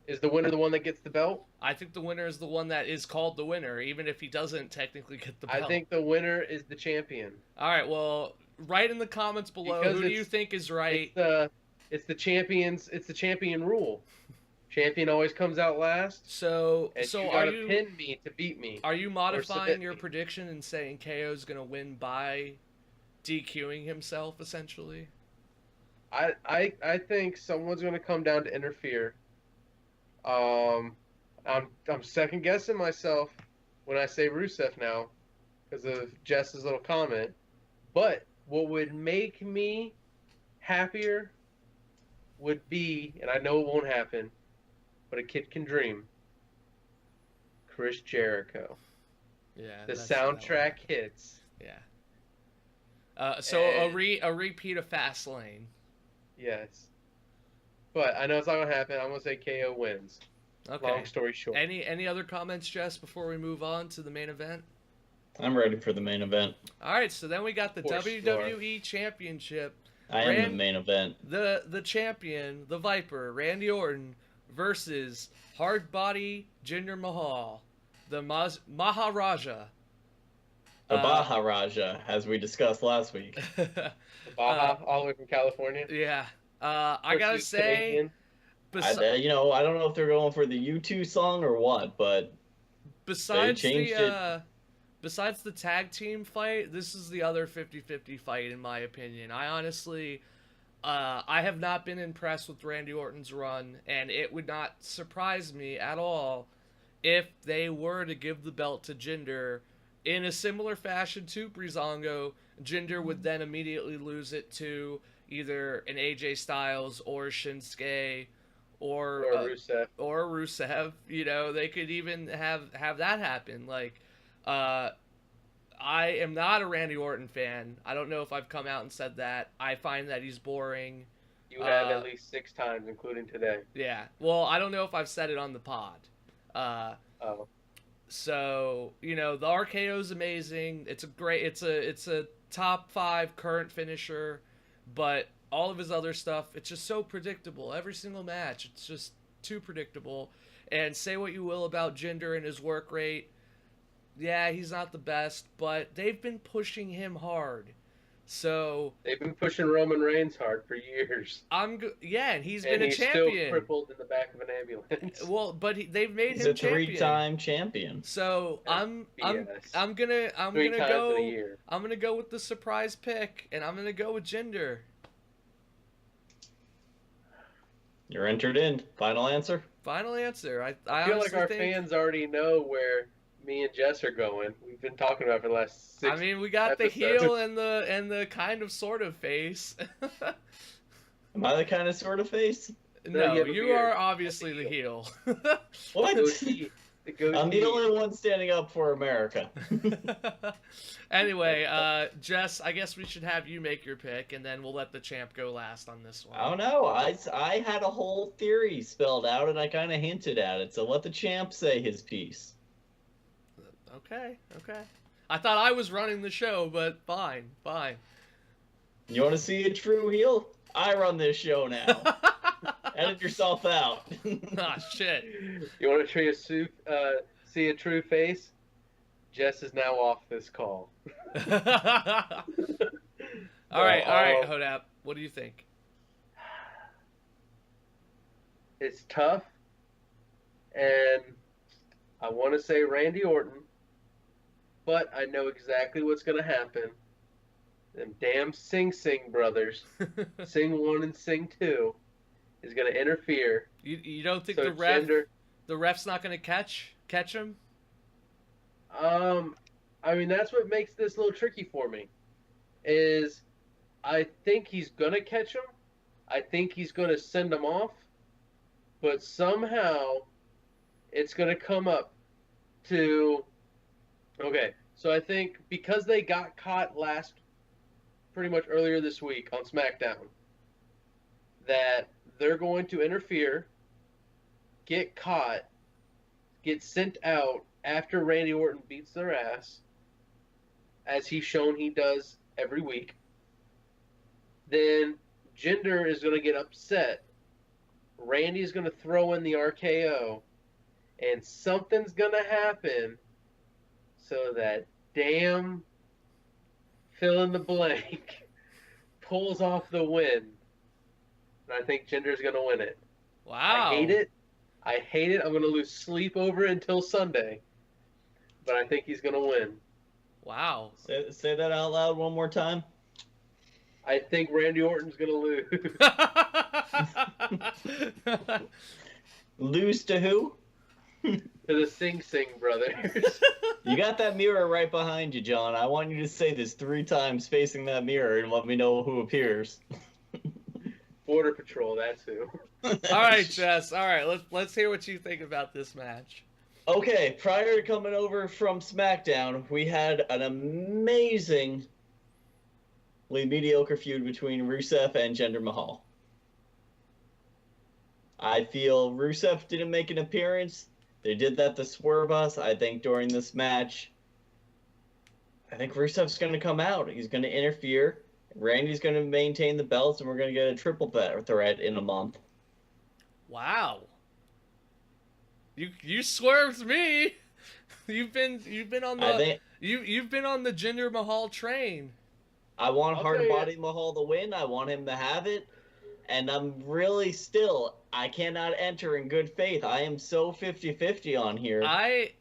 Is the winner the one that gets the belt? I think the winner is the one that is called the winner, even if he doesn't technically get the belt. I think the winner is the champion. All right, well, write in the comments below Because who do you it's- think is right. It's the champion rule. Champion always comes out last. So And so you are gotta you pin me to beat me. are you modifying submit your me. prediction and saying KO is going to win by DQing himself essentially? I think someone's gonna come down to interfere. I'm second guessing myself when I say Rusev now because of Jess's little comment. But what would make me happier would be, and I know it won't happen, but a kid can dream. Chris Jericho. Yeah. The that's- that one. soundtrack hits. Yeah. So a repeat of Fastlane. Yes. But I know it's not going to happen. I'm going to say KO wins. Okay. Long story short. Any other comments, Jess, before we move on to the main event? I'm ready for the main event. All right, so then we got the WWE Championship. I am the main event. The champion, the Viper, Randy Orton, versus Hard Body Jinder Mahal, the Maharaja. The Maharaja, as we discussed last week. The Baja, all the way from California. Yeah. I gotta say, I don't know if they're going for the U2 song or what, but besides the tag team fight, this is the other 50-50 fight in my opinion. I honestly, I have not been impressed with Randy Orton's run, and it would not surprise me at all if they were to give the belt to Jinder in a similar fashion to Breezango. Jinder would then immediately lose it to either an AJ Styles or Shinsuke or Rusev. Or Rusev. You know, they could even have that happen. Like, I am not a Randy Orton fan. I don't know if I've come out and said that. I find that he's boring. You have at least 6 times, including today. Yeah. Well, I don't know if I've said it on the pod. So, you know, the RKO is amazing. It's a top 5 current finisher, but all of his other stuff, it's just so predictable. Every single match, it's just too predictable. And say what you will about Jinder and his work rate. Yeah, he's not the best, but they've been pushing him hard. So they've been pushing Roman Reigns hard for years. And he's been a champion. Still crippled in the back of an ambulance. Well, but they've made him champion. He's a 3-time champion. So I'm gonna go with the surprise pick, and I'm gonna go with Jinder. You're entered in. Final answer. Final answer. I feel like our fans already know where me and Jess are going. We've been talking about it for the last 6 we got episodes. The heel and the kind of sort of face. Am I the kind of sort of face? No, you are obviously the heel. What? I'm the only one standing up for America. Anyway, Jess, I guess we should have you make your pick, and then we'll let the champ go last on this one. I don't know. I had a whole theory spelled out, and I kind of hinted at it. So let the champ say his piece. Okay. I thought I was running the show, but fine. You want to see a true heel? I run this show now. Edit yourself out. Shit. You want to see a true face? Jess is now off this call. All right, Hodap. What do you think? It's tough, and I want to say Randy Orton, but I know exactly what's going to happen. Them damn Sing brothers, Sing 1 and Sing 2, is going to interfere. You don't think so the ref's not going to catch him? That's what makes this a little tricky for me. Is I think he's going to catch him. I think he's going to send him off. But somehow it's going to come up to... Okay, so I think because they got caught pretty much earlier this week on Smackdown, that they're going to interfere, get caught, get sent out after Randy Orton beats their ass, as he's shown he does every week. Then Jinder is going to get upset. Randy's going to throw in the RKO, and something's going to happen so that damn fill in the blank pulls off the win. And I think Jinder's going to win it. Wow. I hate it. I'm going to lose sleep over it until Sunday. But I think he's going to win. Wow. Say that out loud one more time. I think Randy Orton's going to lose. Lose to who? To the Sing brothers. You got that mirror right behind you, John. I want you to say this 3 times facing that mirror and let me know who appears. Border Patrol, that's who. All right, Jess. All right, let's hear what you think about this match. Okay, prior to coming over from SmackDown, we had an amazing mediocre feud between Rusev and Jinder Mahal. I feel Rusev didn't make an appearance. They did that to swerve us. I think during this match, I think Rusev's going to come out. He's going to interfere. Randy's going to maintain the belts, and we're going to get a triple threat in a month. Wow. You swerved me. You've been on the you've been on the Jinder Mahal train. I want Hard Body Mahal to win. I want him to have it. And I'm really still, I cannot enter in good faith. I am so 50-50 on here. I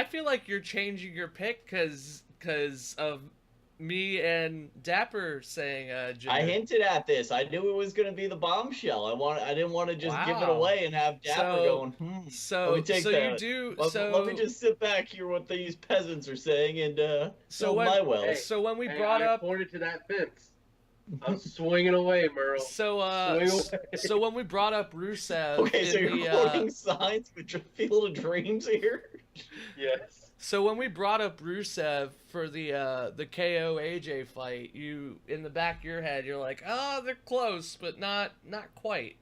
feel like you're changing your pick because of me and Dapper saying Jinder. I hinted at this. I knew it was going to be the bombshell. I didn't want to just give it away and have Dapper going, let me take that. Let me just sit back here what these peasants are saying and my wells. Hey, so when we brought up... I pointed to that fence. I'm swinging away, Merle. So when we brought up Rusev... Okay, so you're quoting signs with Field of Dreams here? Yes. So when we brought up Rusev for the KO AJ fight, you in the back of your head you're like, oh, they're close, but not quite.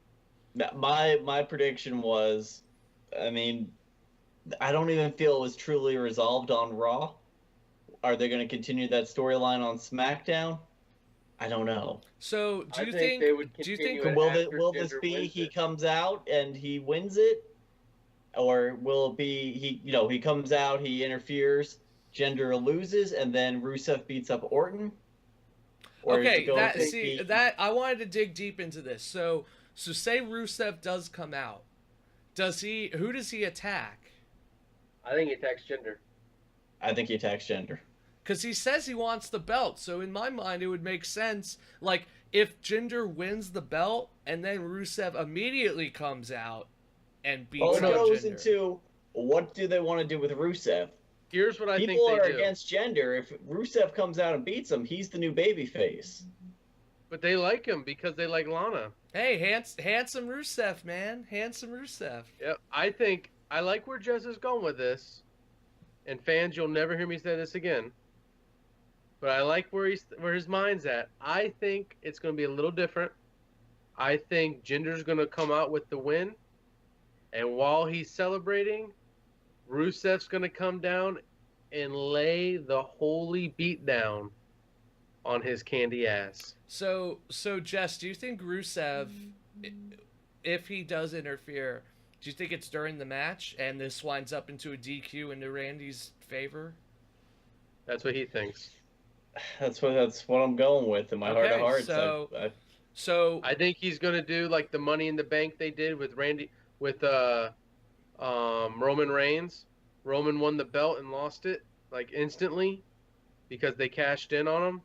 My prediction was, I mean, I don't even feel it was truly resolved on Raw. Are they going to continue that storyline on SmackDown? I don't know. So will this be he comes out and he wins it? Or will it be he comes out, he interferes, Jinder loses, and then Rusev beats up Orton? Or okay, that I wanted to dig deep into this. So say Rusev does come out. Who does he attack? I think he attacks Jinder. I think he attacks Jinder. Because he says he wants the belt, so in my mind it would make sense. Like, if Jinder wins the belt, and then Rusev immediately comes out and beats up Jinder. Well, it goes into, what do they want to do with Rusev? Here's what I think they do. People are against Jinder. If Rusev comes out and beats him, he's the new babyface. But they like him because they like Lana. Hey, handsome Rusev, man. Handsome Rusev. Yeah, I like where Jess is going with this. And fans, you'll never hear me say this again. But I like where his mind's at. I think it's going to be a little different. I think Jinder's going to come out with the win. And while he's celebrating, Rusev's going to come down and lay the holy beat down on his candy ass. So Jess, do you think Rusev, if he does interfere, do you think it's during the match and this winds up into a DQ into Randy's favor? That's what he thinks. That's what I'm going with in my heart of hearts. So I think he's going to do like the Money in the Bank they did with Roman Reigns. Roman won the belt and lost it like instantly because they cashed in on him.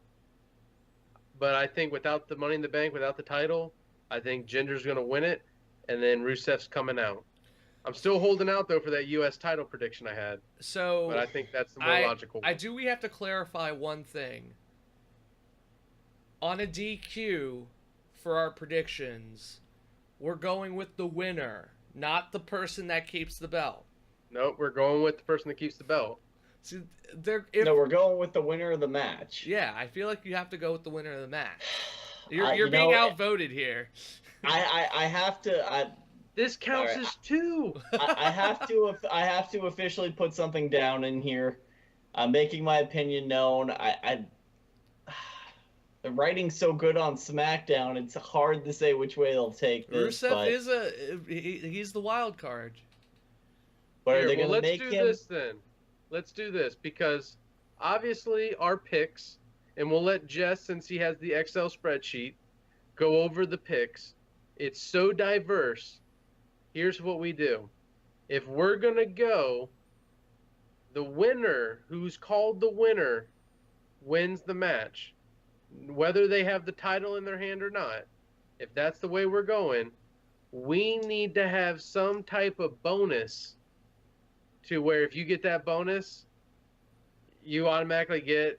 But I think without the Money in the Bank, without the title, I think Jinder's going to win it, and then Rusev's coming out. I'm still holding out though for that U.S. title prediction I had. So, but I think that's the more logical one. We have to clarify one thing. On a DQ for our predictions, we're going with the winner, not the person that keeps the belt. Nope, we're going with the person that keeps the belt. See, we're going with the winner of the match. Yeah, I feel like you have to go with the winner of the match. You're being outvoted here. I have to. This counts as two. I have to officially put something down in here. I'm making my opinion known. The writing's so good on SmackDown, it's hard to say which way they'll take this. Rusev he's the wild card. But are they going to make him? Let's do this then. Let's do this because obviously our picks, and we'll let Jess, since he has the Excel spreadsheet, go over the picks. It's so diverse. Here's what we do. If we're going to go, the winner, who's called the winner, wins the match. Whether they have the title in their hand or not, if that's the way we're going, we need to have some type of bonus to where if you get that bonus, you automatically get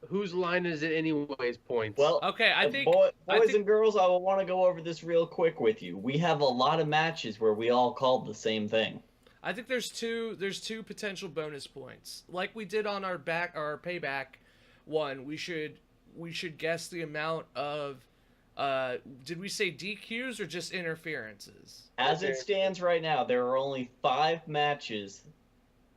whose line is it anyways points. Well, okay, I think boys and girls, I will want to go over this real quick with you. We have a lot of matches where we all called the same thing. I think there's two potential bonus points. Like we did on our payback one, we should we should guess the amount of, did we say DQs or just interferences? As it stands right now, there are only 5 matches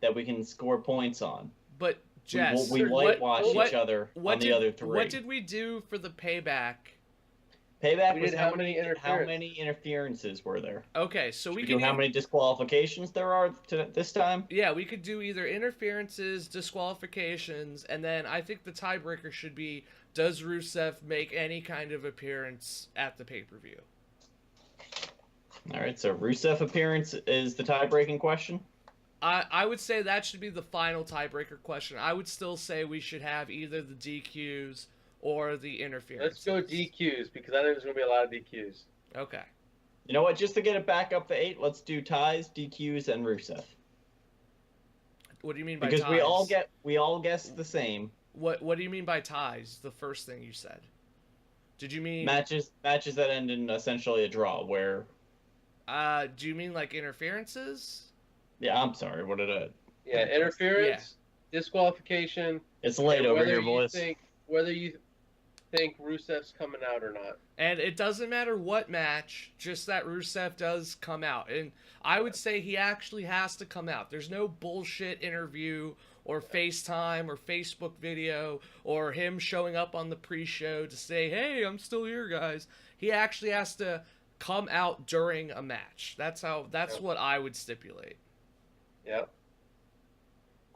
that we can score points on. But Jess, we whitewash each other on the other 3. What did we do for the payback? Payback was how many interferences were there? Okay, so we can can do how many disqualifications there are this time? Yeah, we could do either interferences, disqualifications, and then I think the tiebreaker should be, does Rusev make any kind of appearance at the pay-per-view? All right, so Rusev appearance is the tie-breaking question? I would say that should be the final tiebreaker question. I would still say we should have either the DQs or the interference. Let's go DQs, because I think there's going to be a lot of DQs. Okay. You know what? Just to get it back up to 8, let's do ties, DQs, and Rusev. What do you mean by because ties? Because we all guessed the same. What do you mean by ties? The first thing you said. Did you mean matches that end in essentially a draw? Where? Do you mean like interferences? Yeah, I'm sorry. What did I? Yeah, interference, disqualification. It's late over here, boys. Whether you think Rusev's coming out or not. And it doesn't matter what match, just that Rusev does come out. And I would say he actually has to come out. There's no bullshit interview or FaceTime or Facebook video or him showing up on the pre-show to say, hey, I'm still here, guys. He actually has to come out during a match. That's what I would stipulate. Yep.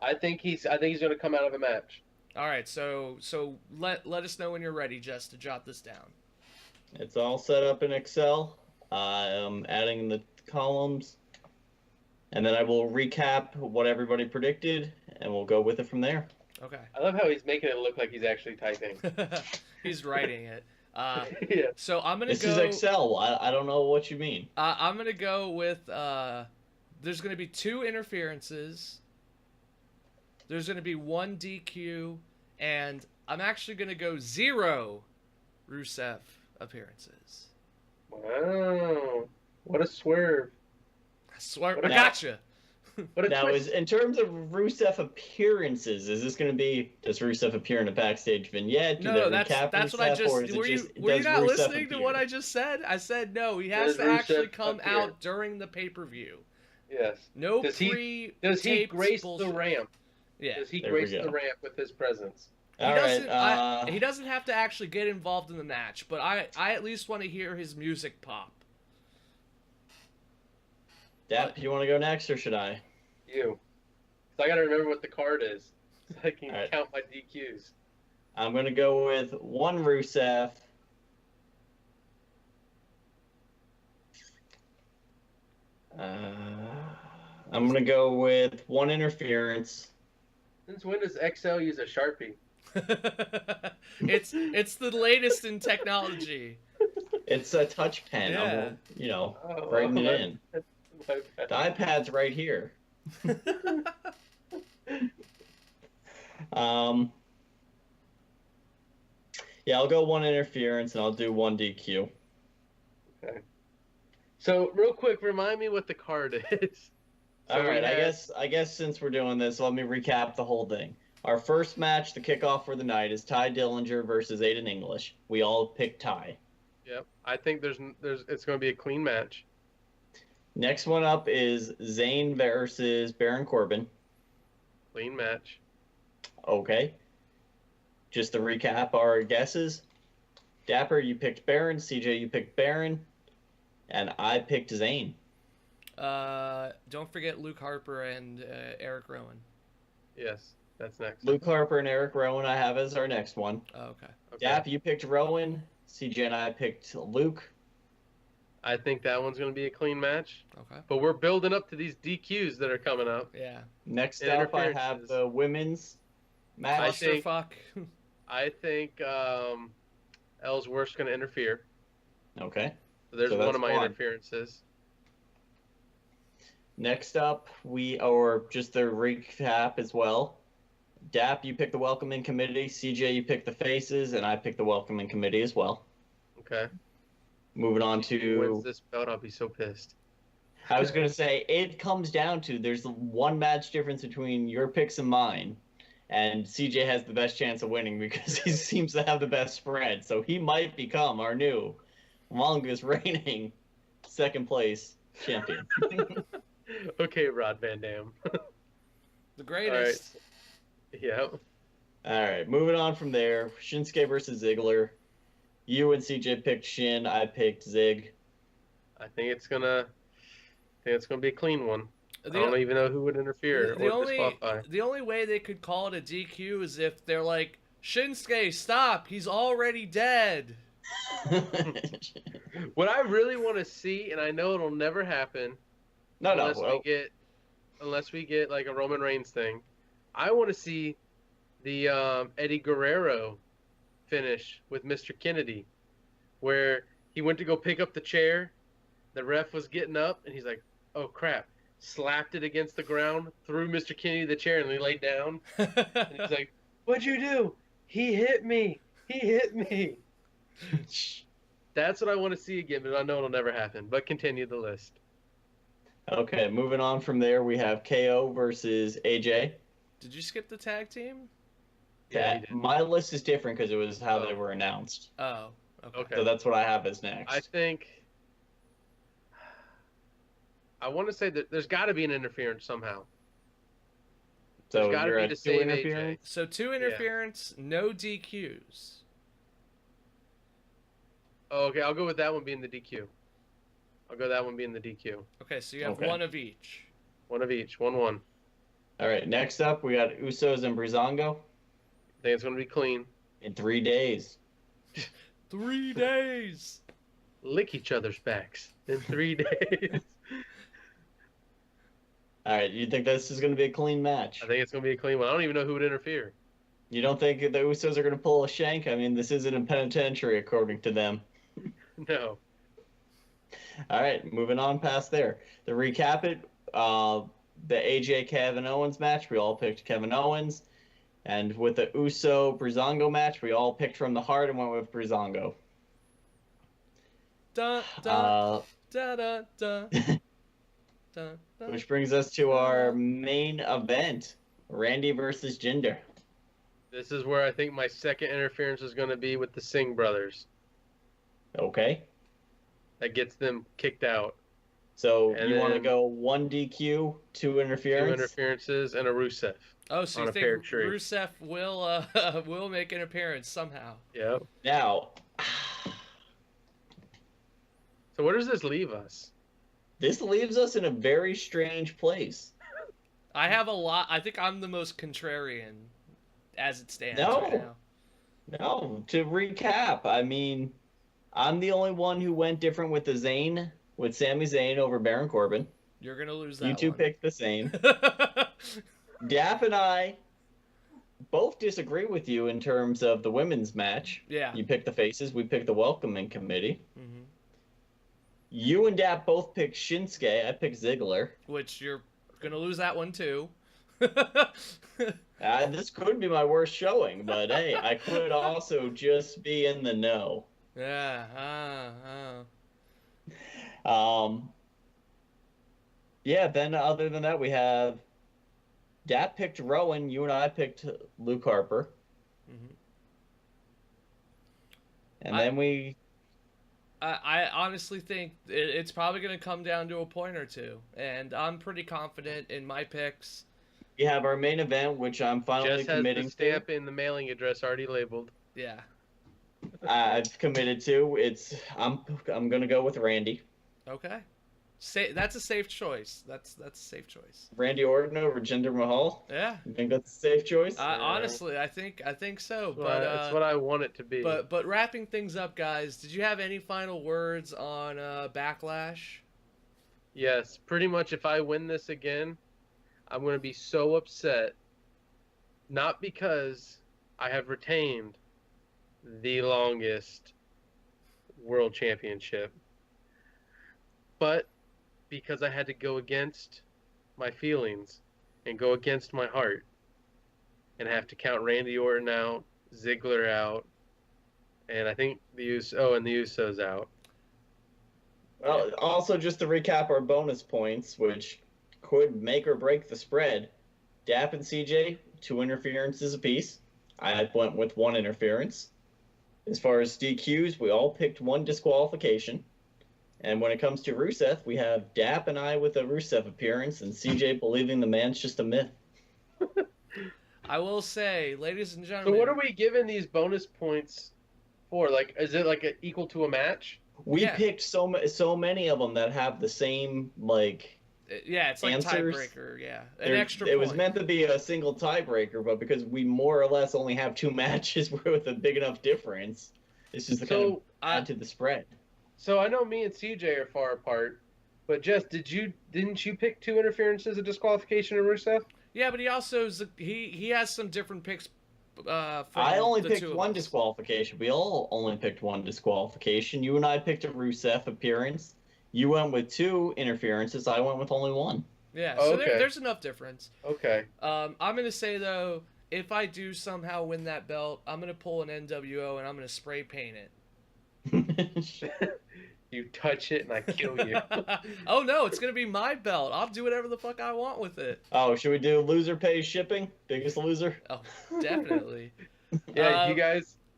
I think he's going to come out of a match. All right, so let us know when you're ready, Jess, to jot this down. It's all set up in Excel. I'm adding the columns, and then I will recap what everybody predicted, and we'll go with it from there. Okay. I love how he's making it look like he's actually typing. He's writing it. Yeah. So I'm gonna go. This is Excel. I don't know what you mean. I'm gonna go with. There's gonna be 2 interferences. There's going to be 1 DQ, and I'm actually going to go 0 Rusev appearances. Wow. What a swerve. I gotcha. What a now, twist. in terms of Rusev appearances, is this going to be, does Rusev appear in a backstage vignette? No, that's what I just... Were you not listening to what I just said? I said no, he has to actually come out during the pay-per-view. Yes. No Does he grace the ramp? Yeah. Does he grace the ramp with his presence? He doesn't have to actually get involved in the match, but I at least want to hear his music pop. Dap, you want to go next, or should I? You. So I got to remember what the card is, so I can count my DQs. I'm going to go with 1 Rusev. I'm going to go with 1 interference. Since when does XL use a Sharpie? It's the latest in technology. It's a touch pen. Yeah. Writing it in. The iPad's right here. Yeah, I'll go 1 interference and I'll do 1 DQ. Okay. So real quick, remind me what the card is. All right, I guess since we're doing this, let me recap the whole thing. Our first match, the kickoff for the night, is Ty Dillinger versus Aiden English. We all picked Ty. Yep, I think it's going to be a clean match. Next one up is Zayn versus Baron Corbin. Clean match. Okay. Just to recap our guesses. Dapper, you picked Baron. CJ, you picked Baron. And I picked Zayn. Don't forget Luke Harper and Eric Rowan. Yes, that's next. Luke Harper and Eric Rowan I have as our next one. Oh, okay. Dap, you picked Rowan. CJ and I picked Luke. I think that one's going to be a clean match. Okay. But we're building up to these DQs that are coming up. Yeah. Next up, I have the women's match. I think Ellsworth's going to interfere. Okay. So there's one of my interferences. Next up, just the recap as well. Dap, you picked the welcoming committee. CJ, you picked the faces, and I picked the welcoming committee as well. Okay. Moving on to... If he wins this belt, I'll be so pissed. I was going to say, it comes down to, there's 1 match difference between your picks and mine. and CJ has the best chance of winning because he seems to have the best spread. So he might become our new longest reigning second place champion. Okay, Rod Van Dam. The greatest. Yeah. All right, moving on from there. Shinsuke versus Ziggler. You and CJ picked Shin. I picked Zig. I think it's gonna be a clean one. I The, don't even know who would interfere the or only disqualify. the only way they could call it a DQ is if they're like, Shinsuke, stop, he's already dead. What I really want to see, and I know it'll never happen, unless we get like a Roman Reigns thing. I want to see the Eddie Guerrero finish with Mr. Kennedy, where he went to go pick up the chair, the ref was getting up, and he's like, "Oh crap!" Slapped it against the ground, threw Mr. Kennedy the chair, and he laid down. And he's like, "What'd you do? He hit me. He hit me." That's what I want to see again, but I know it'll never happen. But continue the list. Okay, moving on from there, we have KO versus AJ. Did you skip the tag team? Yeah, he did. My list is different because it was how they were announced. Oh, okay. Okay. So that's what I have as next. I want to say that there's got to be an interference somehow. So there's got to you're be at to two save interference? So 2 interference, no DQs. Oh, okay, I'll go with that one being the DQ. Okay, so you have Okay. one of each. One of each. 1-1. All right, next up, we got Usos and Breezango I think it's going to be clean. in 3 days. 3 days. Lick each other's backs in 3 days. All right, you think this is going to be a clean match? I think it's going to be a clean one. I don't even know who would interfere. You don't think the Usos are going to pull a shank? I mean, this isn't a penitentiary, according to them. No. All right, moving on past there. To recap it, the AJ Kevin Owens match, we all picked Kevin Owens. And with the Uso Breezango match, we all picked from the heart and went with Breezango. Dun, dun, dun, dun, dun. Dun, dun. Which brings us to our main event, Randy versus Jinder. This is where I think my second interference is going to be with the Singh brothers. Okay. That gets them kicked out. So And you want to then- go 1 DQ, 2 interference? 2 interferences and a Rusev. Oh, so on you a think pear tree. Rusev will make an appearance somehow? Yep. Now, So where does this leave us? this leaves us in a very strange place. I have a lot. I think I'm the most contrarian as it stands No. right now. No, to recap, I mean, I'm the only one who went different with the Zayn, with Sami Zayn over Baron Corbin. You're going to lose that You two one. picked the same. Dap and I both disagree with you in terms of the women's match. Yeah. You picked the faces, we picked the welcoming committee. Mm-hmm. You and Dap both picked Shinsuke, I picked Ziggler. Which you're going to lose that one too. This could be my worst showing, but hey, I could also just be in the know. Yeah. Yeah, then other than that, we have Dap picked Rowan, you and I picked Luke Harper. Mm-hmm. And then we... I honestly think it's probably going to come down to a point or two. And I'm pretty confident in my picks. We have our main event, which I'm finally Just has committing the stamp in the mailing address already labeled. Yeah. to. I've committed to. I'm gonna go with Randy. Okay. That's a safe choice. That's a safe choice. Randy Orton over Jinder Mahal. Yeah. You think that's a safe choice? Honestly, I think so. Well, it's what I want it to be. But wrapping things up, guys, did you have any final words on Backlash? Yes, pretty much if I win this again, I'm going to be so upset. Not because I have retained the longest world championship, but because I had to go against my feelings and go against my heart and have to count Randy Orton out, Ziggler out, and I think the Usos out. Well, also just to recap our bonus points, which could make or break the spread. Dap and CJ, 2 interferences apiece. I went with 1 interference. As far as DQs, we all picked 1 disqualification. And when it comes to Rusev, we have Dap and I with a Rusev appearance, and CJ believing the man's just a myth. I will say, ladies and So gentlemen. what are we giving these bonus points for? Like, is it like equal to a match? We picked so many of them that have the same, like, yeah, it's like answers. Tiebreaker, yeah. An extra It point. was meant to be a single tiebreaker, but because we more or less only have 2 matches with a big enough difference, it's just to kind of add to the spread. So I know me and CJ are far apart, but Jess, didn't you pick 2 interferences of disqualification in Rusev? Yeah, but he also he has some different picks. I only picked 1 disqualification. We all only picked 1 disqualification. You and I picked a Rusev appearance. You went with 2 interferences. I went with only 1. Yeah, so there's enough difference. Okay. I'm gonna say though, if I do somehow win that belt, I'm gonna pull an NWO and I'm gonna spray paint it. You touch it and I kill you. Oh no, it's gonna be my belt. I'll do whatever the fuck I want with it. Oh, should we do loser pays shipping? Biggest loser? Oh, definitely. Yeah,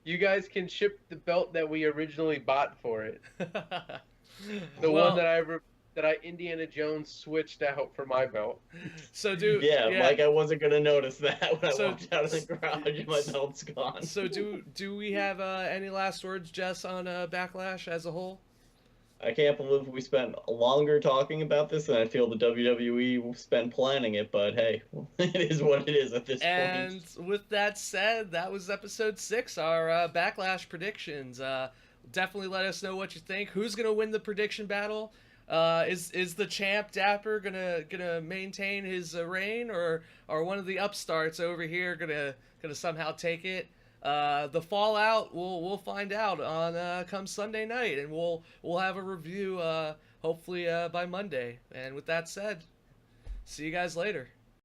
you guys can ship the belt that we originally bought for it. The one that I Indiana Jones switched out for my belt. So Mike, I wasn't gonna notice that when I walked out of the garage. My belt's gone. So do we have any last words, Jess, on Backlash as a whole? I can't believe we spent longer talking about this than I feel the WWE spent planning it, but hey, it is what it is at this point. And with that said, that was episode 6, our Backlash predictions. Definitely let us know what you think. Who's gonna win the prediction battle? Is the champ Dapper gonna maintain his reign, or are one of the upstarts over here gonna somehow take it? The fallout we'll find out on come Sunday night, and we'll have a review hopefully by Monday. And with that said, see you guys later.